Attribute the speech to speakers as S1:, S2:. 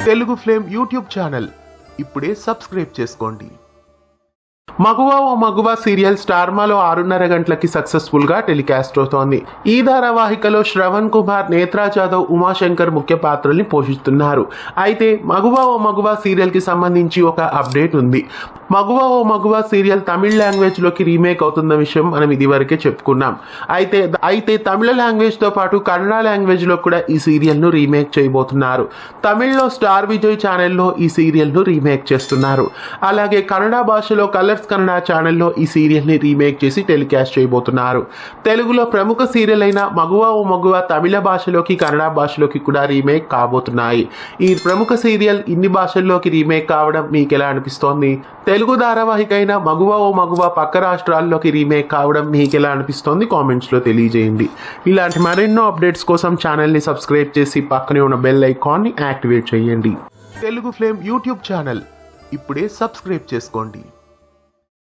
S1: Telugu flame YouTube channel ఇప్పుడే subscribe చేసుకోండి. మగువా ఓ మగువా సీరియల్ స్టార్ మాలో 6:30 గంటలకి సక్సెస్ఫుల్ గా టెలికాస్ట్ అవుతోంది. ఈ ధారావాహికలో శ్రవణ్ కుమార్, నేత్రా జాదవ్, ఉమాశంకర్ ముఖ్య పాత్రల్ని పోషిస్తున్నారు. అయితే మగువా ఓ మగువా సీరియల్ కి సంబంధించి ఒక అప్డేట్ ఉంది. మగువా ఓ మగువా సీరియల్ తమిళ లాంగ్వేజ్ లోకి రీమేక్ అవుతున్న విషయం మనం ఇదివరకే చెప్పుకున్నాం. అయితే తమిళ లాంగ్వేజ్ తో పాటు కన్నడ లాంగ్వేజ్ లో కూడా ఈ సీరియల్ ను రీమేక్ చేయబోతున్నారు. తమిళ్లో స్టార్ విజయ్ ఛానల్లో ఈ సీరియల్ ను రీమేక్ చేస్తున్నారు. అలాగే కన్నడ భాషలో కలర్స్ కన్నడ ఛానల్లో ఈ సీరియల్ ని రీమేక్ చేసి టెలికాస్ట్ చేయబోతున్నారు. తెలుగులో ప్రముఖ సీరియల్ అయిన మగువా ఓ మగువా తమిళ భాషలోకి కన్నడ భాషలోకి కూడా రీమేక్ కాబోతున్నాయి. ఈ ప్రముఖ సీరియల్ ఇన్ని భాషల్లోకి రీమేక్ కావడం మీకు ఎలా అనిపిస్తోంది? తెలుగు ధారావాహిక అయిన మగువా ఓ మగువా పక్క రాష్ట్రాల్లోకి రీమేక్ కావడం మీకు ఎలా అనిపిస్తోంది? కామెంట్స్ లో తెలియజేయండి. ఇలాంటి మరెన్నో అప్డేట్స్ కోసం ఛానల్ ని సబ్స్క్రైబ్ చేసి పక్కనే ఉన్న బెల్ ఐకాన్ ని యాక్టివేట్ చేయండి. తెలుగు ఫ్లేమ్ యూట్యూబ్ ఛానల్ ఇప్పుడే సబ్స్క్రైబ్ చేసుకోండి.